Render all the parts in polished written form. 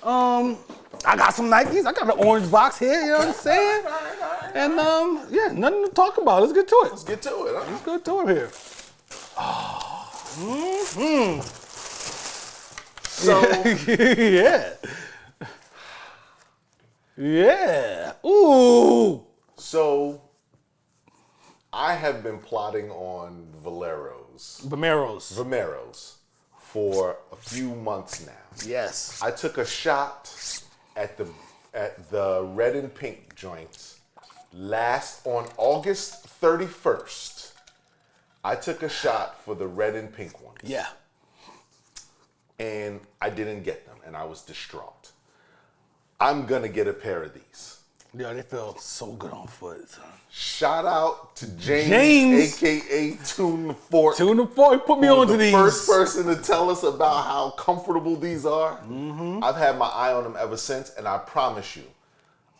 I got some Nikes. I got the orange box here, you know what I'm saying? And yeah, nothing to talk about. Let's get to it. Let's get to it. Huh? Let's get to it here. So yeah. Yeah. Ooh. So I have been plotting on Vomeros for a few months now. Yes. I took a shot at the red and pink joints on August 31st. I took a shot for the red and pink ones. Yeah. And I didn't get them, and I was distraught. I'm gonna get a pair of these. Yeah, they feel so good on foot, son. Shout out to James. aka Tune the Fork. Tune the Fork, he put me onto these. First person to tell us about how comfortable these are. Mm-hmm. I've had my eye on them ever since, and I promise you,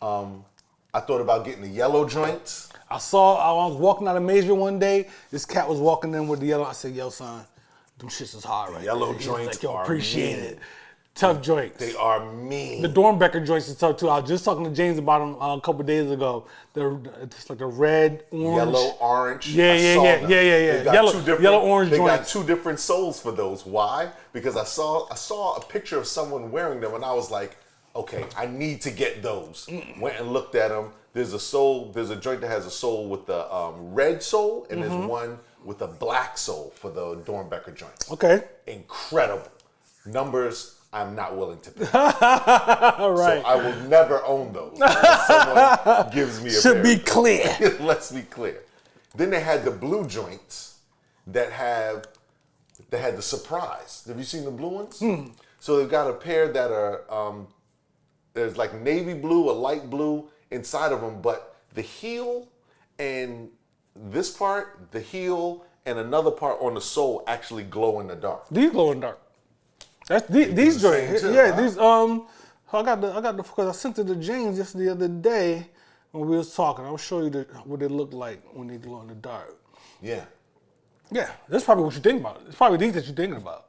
I thought about getting the yellow joints. I was walking out of Major one day. This cat was walking in with the yellow. I said, "Yo, son, them shits is hard right Yellow there." joints like, "Yo, are appreciate mean. it." Tough joints. They are mean. The Dornbecker joints is tough too. I was just talking to James about them a couple days ago. It's like the red, orange, yellow, orange. Yeah. Yellow, orange They joints. got two different soles for those. Why? Because I saw a picture of someone wearing them, and I was like, okay, I need to get those. Went and looked at them. There's a joint that has a sole with the red sole, and there's one with a black sole for the Dornbecker joints. Okay. Incredible. Numbers I'm not willing to pay. All right. So I will never own those unless someone gives me a pair. Should be clear. Let's be clear. Then they had the blue joints that had the surprise. Have you seen the blue ones? So they've got a pair that are there's like navy blue, a light blue inside of them, but the heel and this part, the heel and another part on the sole actually glow in the dark. These glow in the dark. That's these joints. Too, yeah, huh? these I got the because I sent it to James just the other day when we was talking. I'll show you what they look like when they glow in the dark. Yeah. Yeah, that's probably what you think about. It's probably these that you're thinking about.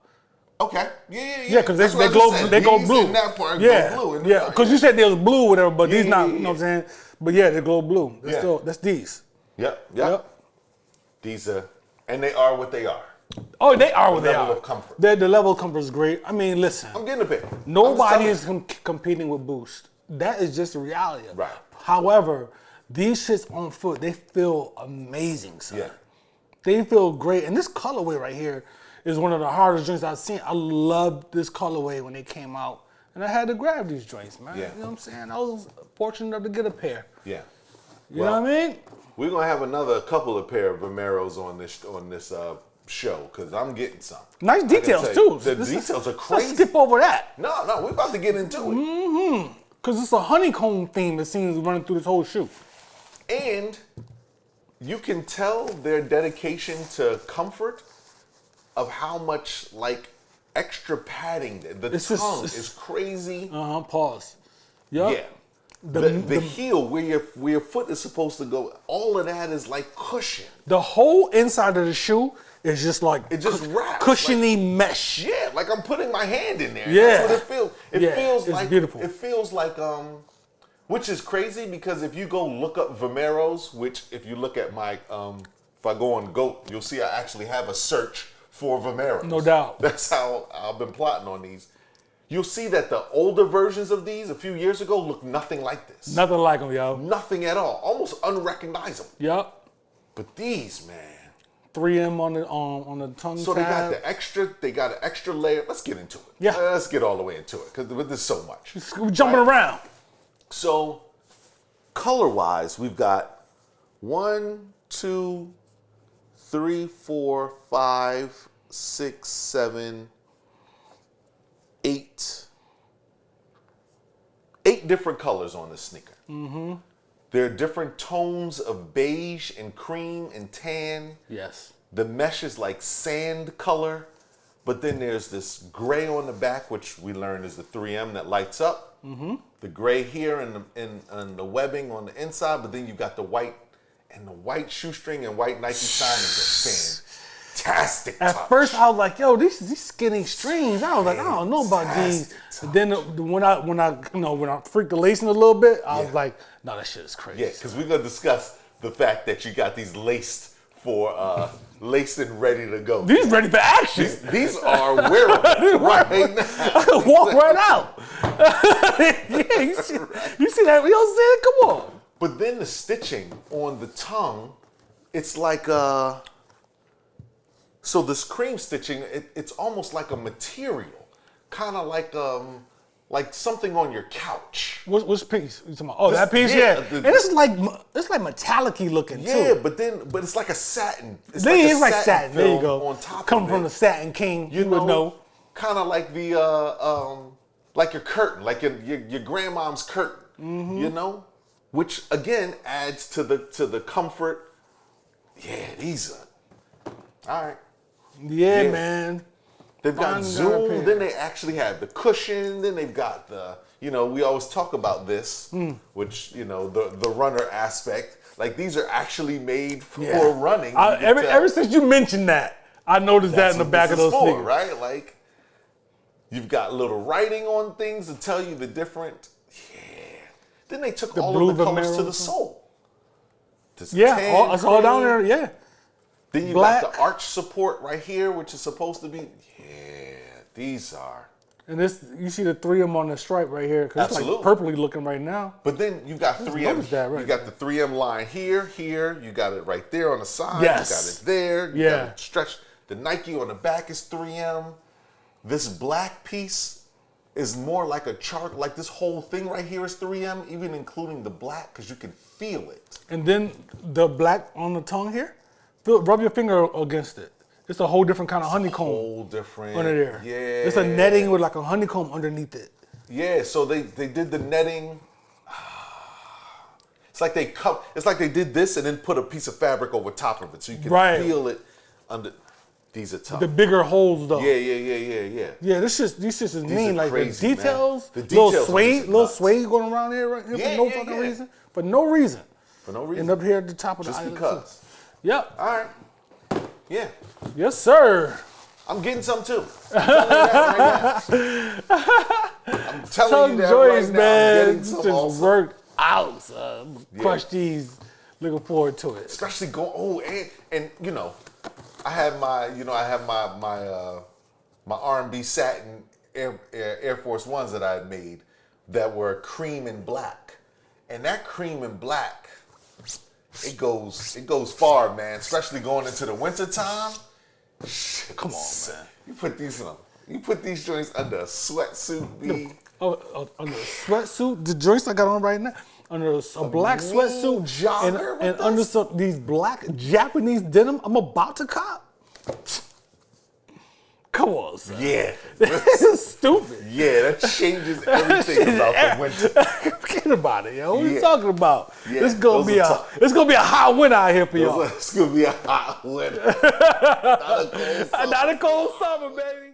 Okay. Yeah. Yeah, because they glow blue. In that part yeah, glow blue. Yeah, because you said they was blue or whatever, but these not. Yeah. You know what I'm saying? But yeah, they glow blue. That's these. Yep. These are, and they are what they are. Oh, they are what they are. The level of comfort. The level of comfort is great. I mean, listen. I'm getting a pair. Nobody is competing with Boost. That is just the reality of it. Right. However, these shits on foot, they feel amazing, son. Yeah. They feel great. And this colorway right here is one of the hardest joints I've seen. I loved this colorway when they came out. And I had to grab these joints, man. Yeah. You know what I'm saying? I was fortunate enough to get a pair. Yeah. You know what I mean? We're gonna have a couple of pair of Vomeros on this show because I'm getting some. Nice details too. The details are crazy. Let's skip over that. No, we're about to get into it. Mm-hmm. Because it's a honeycomb theme that seems running through this whole shoe. And you can tell their dedication to comfort of how much like extra padding. The tongue is crazy. Pause. Yep. Yeah. The heel where your foot is supposed to go, all of that is like cushion. The whole inside of the shoe is just like it just wraps, cushiony mesh. Yeah, like I'm putting my hand in there. Yeah. That's what it feels. It feels it's like beautiful. It feels like which is crazy because if you go look up Vomeros, which if you look at my if I go on GOAT, you'll see I actually have a search for Vomeros. No doubt. That's how I've been plotting on these. You'll see that the older versions of these a few years ago look nothing like this. Nothing like them, yo. Nothing at all. Almost unrecognizable. Yep. But these, man. 3M on the tongue So tab. they got an extra layer. Let's get into it. Yeah. Let's get all the way into it because there's so much. We're jumping around. So color-wise, we've got 1, 2, 3, 4, 5, 6, 7, 8 different colors on this sneaker. Mm-hmm. There are different tones of beige and cream and tan. Yes. The mesh is like sand color, but then there's this gray on the back, which we learned is the 3M that lights up. Mm-hmm. The gray here and the webbing on the inside, but then you got the white and the white shoestring and white Nike signage Fantastic At touch. first, I was like, "Yo, these skinny strings." I was like, "I don't know about these." Fantastic But then when I freaked the lacing a little bit, I was like, "No, that shit is crazy." Yeah, because we're gonna discuss the fact that you got these laced for laced and ready to go. These ready for action. These are wearable right now. I can walk right out. Yeah, you see that? You know what I'm saying? Come on. But then the stitching on the tongue, it's like so this cream stitching, it's almost like a material, kind of like something on your couch. Which piece? You talking about? Oh, that piece, yeah, yeah. And it's like metallic-y looking too. Yeah, but it's like a satin. It's like satin. There you film go. On top Come of from it. the Satin King, you would know. Kind of like the like your curtain, like your grandmom's curtain. Mm-hmm. You know, which again adds to the comfort. Yeah, these are all right. Yeah, man. They've got Fine Zoom, pair. then they actually have the cushion, then they've got the, we always talk about this, which, the runner aspect. Like these are actually made for running. Ever since you mentioned that, I noticed that in the back of those sneakers. Right? Like you've got little writing on things to tell you the different, Then they took all of the colors Vomero to the sole. Yeah, it's all down there, yeah. Then you Black. got the arch support right here, which is supposed to be, these are. And this, you see the 3M on the stripe right here, because it's like Absolutely. purpley looking right now. But then you got 3M. noticed that, right? You got the 3M line here. You got it right there on the side. Yes. You got it there. You Yeah. got it stretched. The Nike on the back is 3M. This black piece is more like a chart. Like this whole thing right here is 3M, even including the black, because you can feel it. And then the black on the tongue here, rub your finger against it. It's a whole different kind of honeycomb Whole different. under there. Yeah. It's a netting with like a honeycomb underneath it. Yeah, so they did the netting. It's like they did this and then put a piece of fabric over top of it so you can feel it under. These are tough. The bigger holes though. Yeah. Yeah, these shits is mean. Like crazy, the details, man. The details little suede going around here right here for no fucking reason. For no reason. And up here at the top of Just the island. because. Too. Yep. All right. Yeah. Yes, sir. I'm getting some too. I'm telling you that Joyce, right now. man. I'm getting some Just also. worked out, son. Crush these. Looking forward to it. Especially and I have my my R&B satin Air Force Ones that I had made that were cream and black, and that cream and black, it goes far, man. Especially going into the winter time. Come on, man. You put these joints under a sweatsuit, B. Under a sweatsuit, the joints I got on right now, under a black sweatsuit, jogger and under these black Japanese denim I'm about to cop. Come on, son. Yeah. It's stupid. Yeah, that changes everything about the winter. Forget about it, yo. What are you talking about? Yeah, it's gonna be a hot winter out here for y'all. It's gonna be a hot winter. Not a cold summer, baby.